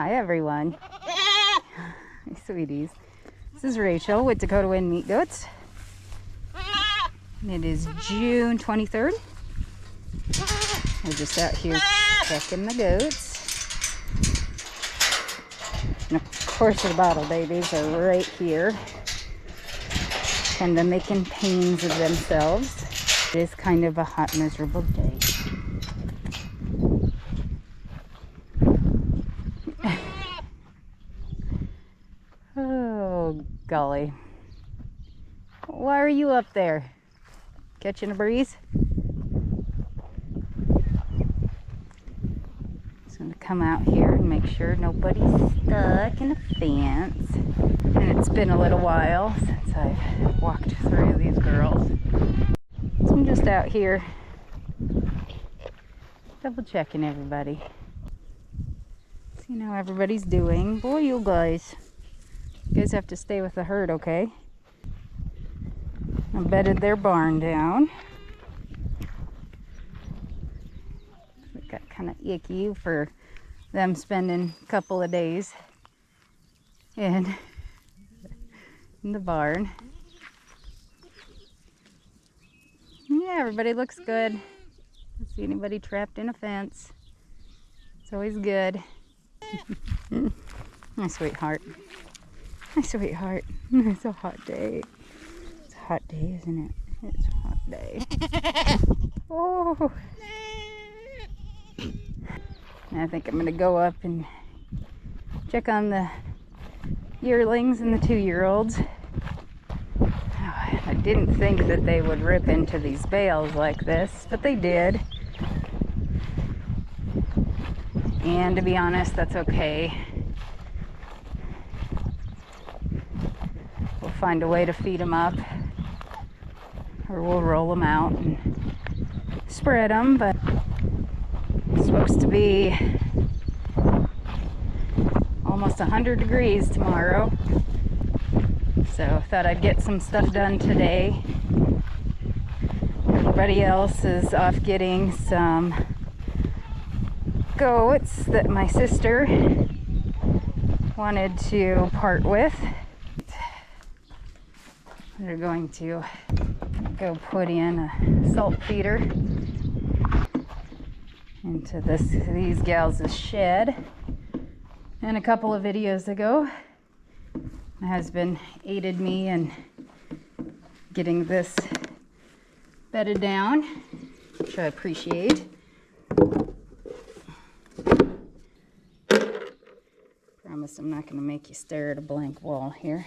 Hi everyone. Hi sweeties. This is Rachel with Dakota Wind Meat Goats. And it is June 23rd. We're just out here checking the goats. And of course the bottle babies are right here. Kind of making pains of themselves. It is kind of a hot, miserable day. Oh, golly. Why are you up there? Catching a breeze? Just going to come out here and make sure nobody's stuck in a fence. And it's been a little while since I've walked through these girls. So I'm just out here double checking everybody. See how everybody's doing. Boy, you guys have to stay with the herd, okay? I bedded their barn down. It got kind of icky for them spending a couple of days in the barn. Yeah, everybody looks good. Don't see anybody trapped in a fence. It's always good. My sweetheart. My sweetheart. It's a hot day. It's a hot day, isn't it? It's a hot day. Oh. I think I'm going to go up and check on the yearlings and the 2-year-olds. I didn't think that they would rip into these bales like this, but they did. And to be honest, that's okay. We'll find a way to feed them up, or we'll roll them out and spread them, but it's supposed to be almost 100 degrees tomorrow. So I thought I'd get some stuff done today. Everybody else is off getting some goats that my sister wanted to part with. They're going to go put in a salt feeder into these gals' shed. And a couple of videos ago, my husband aided me in getting this bedded down, which I appreciate. Promise I'm not going to make you stare at a blank wall here.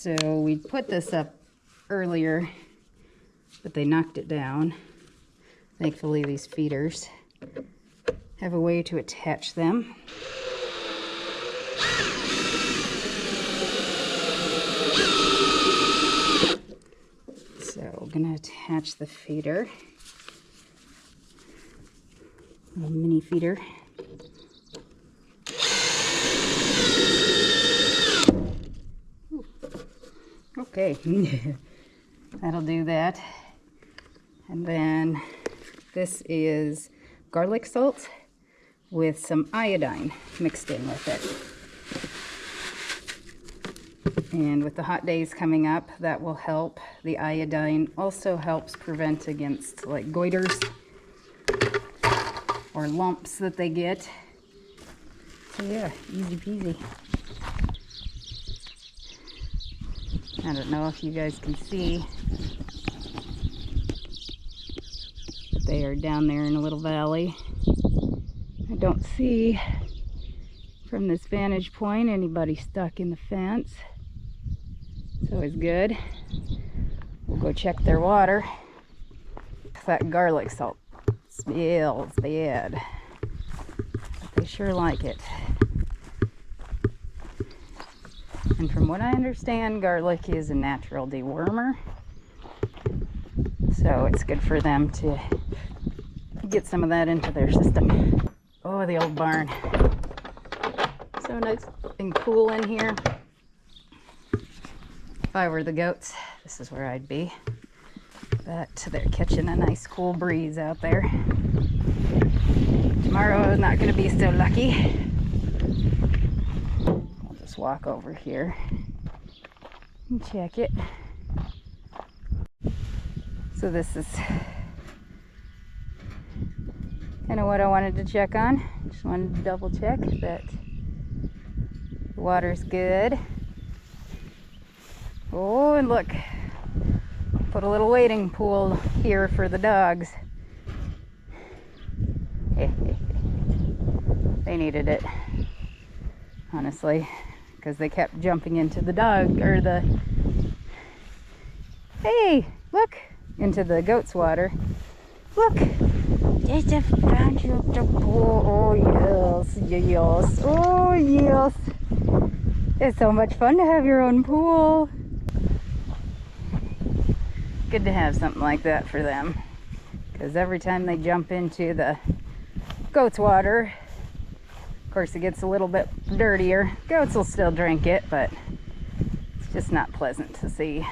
So we put this up earlier, but they knocked it down. Thankfully, these feeders have a way to attach them. So we're going to attach the feeder, a little mini feeder. Okay, that'll do that. And then this is garlic salt with some iodine mixed in with it. And with the hot days coming up, that will help. The iodine also helps prevent against like goiters or lumps that they get. So yeah, easy peasy. I don't know if you guys can see, but they are down there in a little valley. I don't see from this vantage point anybody stuck in the fence. It's always good. We'll go check their water. That garlic salt smells bad, but they sure like it. And from what I understand, garlic is a natural dewormer. So it's good for them to get some of that into their system. Oh, the old barn. So nice and cool in here. If I were the goats, this is where I'd be. But they're catching a nice cool breeze out there. Tomorrow is not going to be so lucky. I'll just walk over here and check it. So this is kind of what I wanted to check on. Just wanted to double check that the water's good. Oh, and look, put a little wading pool here for the dogs. They needed it, honestly, because they kept jumping into the dog, or the, hey, look, into the goat's water. Look, there's a bunch of the pool. Oh yes, yes, oh yes. It's so much fun to have your own pool. Good to have something like that for them, because every time they jump into the goat's water, of course it gets a little bit dirtier. Goats will still drink it, but it's just not pleasant to see.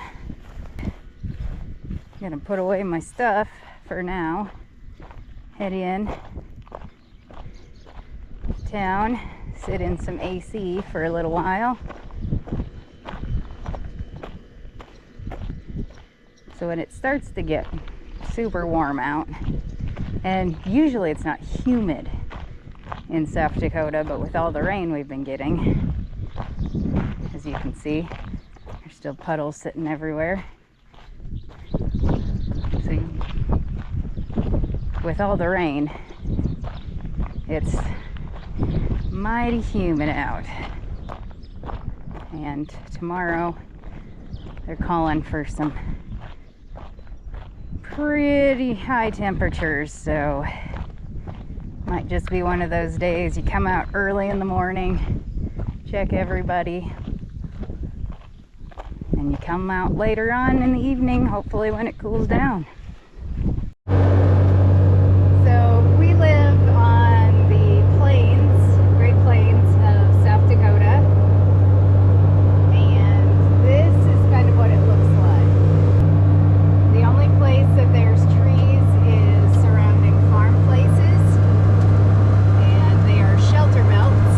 I'm gonna put away my stuff for now, head in town, sit in some AC for a little while. So when it starts to get super warm out, and usually it's not humid in South Dakota, but with all the rain we've been getting, as you can see, there's still puddles sitting everywhere. So with all the rain, it's mighty humid out. And tomorrow they're calling for some pretty high temperatures, so might just be one of those days you come out early in the morning, check everybody, and you come out later on in the evening, hopefully when it cools down. So we live on the plains, Great Plains of South Dakota, and this is kind of what it looks like. The only place that there's trees is surrounding farm places, and they are shelter belts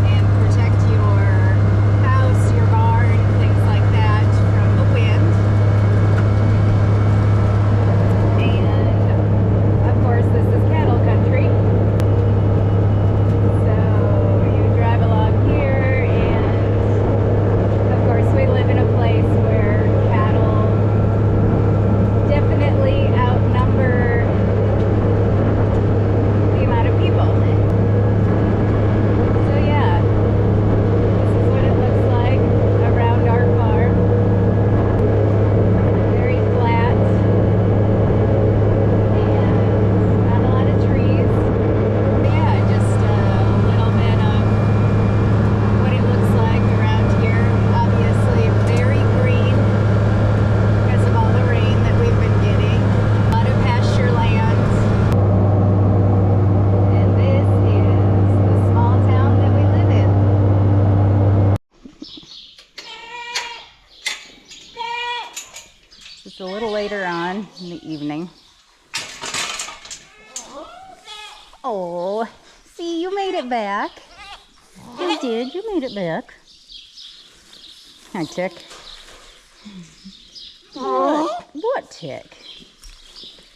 and protect your house, your barn, things like that from the wind. And of course this is cattle country, so you drive along here, and of course we live in a place where cattle definitely outnumber the amount of people. So yeah, this is what it looks like around our farm. Very flat and not a lot of trees. Yeah, just a little bit of what it looks like around here. Obviously very green because of all the rain that we've been getting. A lot of pasture land. And this is the small town that we live in. It's a little later on in the evening. Oh, see, you made it back. You did, you made it back. Hi, Tick. What Tick?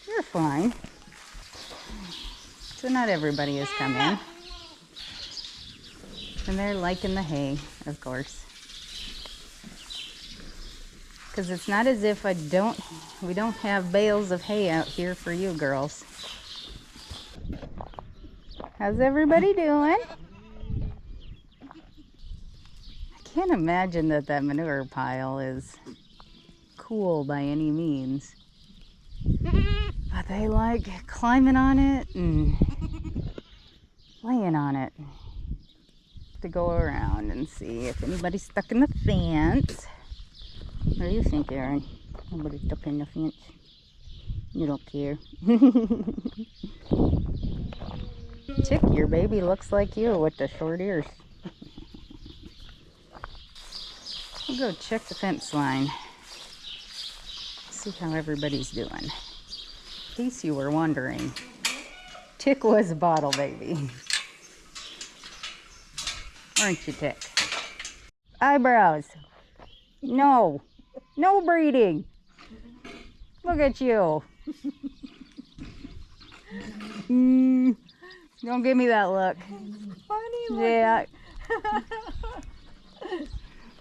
You're fine. So not everybody has come in. And they're liking the hay, of course. Because it's not as if we don't have bales of hay out here for you girls. How's everybody doing? I can't imagine that manure pile is cool by any means. But they like climbing on it and laying on it. To go around and see if anybody's stuck in the fence. What do you think, Aaron? Nobody's stuck in the fence. You don't care. Chick, your baby looks like you with the short ears. We'll go check the fence line. See how everybody's doing. In case you were wondering, Tick was a bottle baby. Aren't you, Tick? Eyebrows. No. No breeding. Look at you. Don't give me that look. Funny look. Yeah.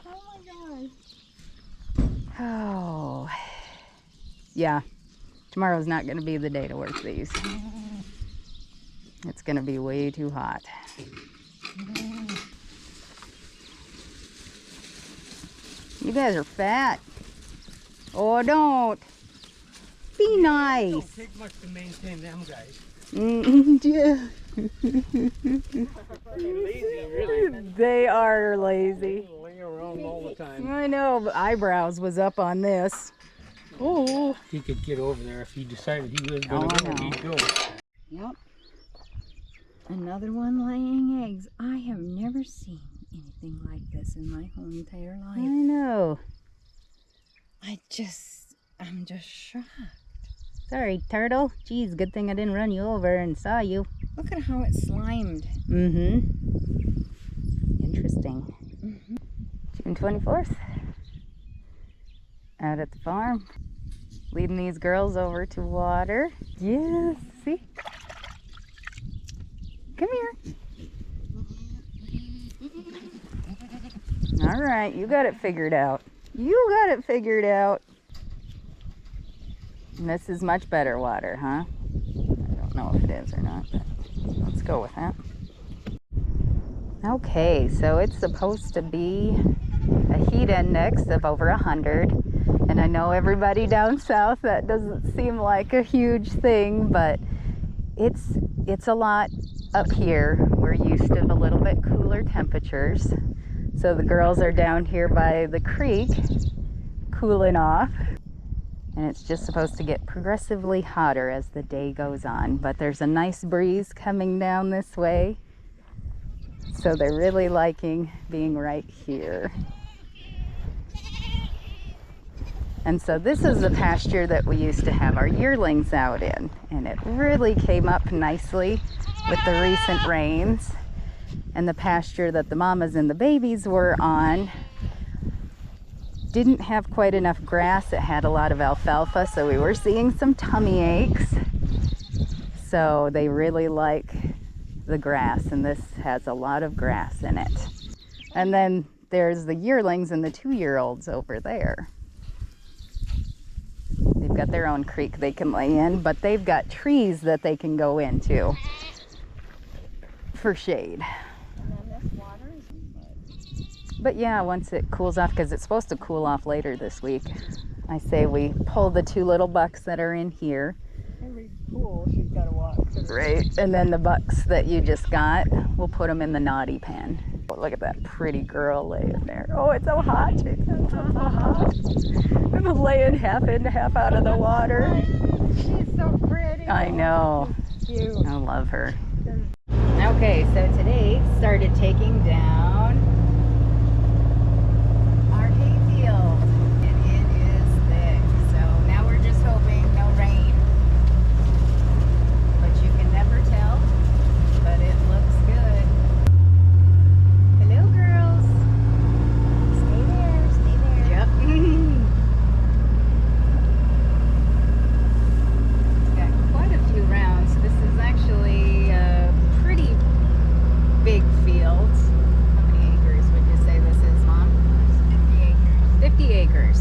Oh my gosh. Oh. Yeah. Tomorrow's not going to be the day to work these. It's going to be way too hot. You guys are fat. Oh, don't. Be nice. It don't take much to maintain them guys. Yeah. Lazy, really. They are lazy. Laying around all the time. I know, but Eyebrows was up on this. Oh. He could get over there if he decided he was Oh, going I to go. know. He'd go. Yep. Another one laying eggs. I have never seen anything like this in my whole entire I life. know. I'm just shocked. Sorry, turtle. Geez, good thing I didn't run you over and saw you. Look at how it's slimed. Mm-hmm. Interesting. June 24th. Out at the farm. Leading these girls over to water. Yes, see? Come here. All right, you got it figured out. You got it figured out. And this is much better water, huh? I don't know if it is or not, but let's go with that. Okay, so it's supposed to be a heat index of over 100. And I know everybody down south, that doesn't seem like a huge thing, but it's a lot up here. We're used to a little bit cooler temperatures. So the girls are down here by the creek cooling off. And it's just supposed to get progressively hotter as the day goes on. But there's a nice breeze coming down this way. So they're really liking being right here. And so this is the pasture that we used to have our yearlings out in. And it really came up nicely with the recent rains. And the pasture that the mamas and the babies were on didn't have quite enough grass. It had a lot of alfalfa, so we were seeing some tummy aches. So they really like the grass, and this has a lot of grass in it. And then there's the yearlings and the 2-year-olds over there. They've got their own creek they can lay in, but they've got trees that they can go into for shade. But yeah, once it cools off, because it's supposed to cool off later this week, I say we pull the 2 little bucks that are in here. Every pool she's got to walk. Right, and then the bucks that you just got, we'll put them in the naughty pen. Oh, look at that pretty girl laying there. Oh, it's so hot. It's so hot. I'm laying half in, half out of the water. She's so pretty. I know. Cute. I love her. Okay, so today started taking down our hay field, and it is thick. So now we're just hoping no rain, but you can never tell. But it looks good. Hello, girls. Stay there. Stay there. Yep. It's got quite a few rounds. This is actually a pretty big field. How many acres would you say this is, Mom? 50 acres. 50 acres.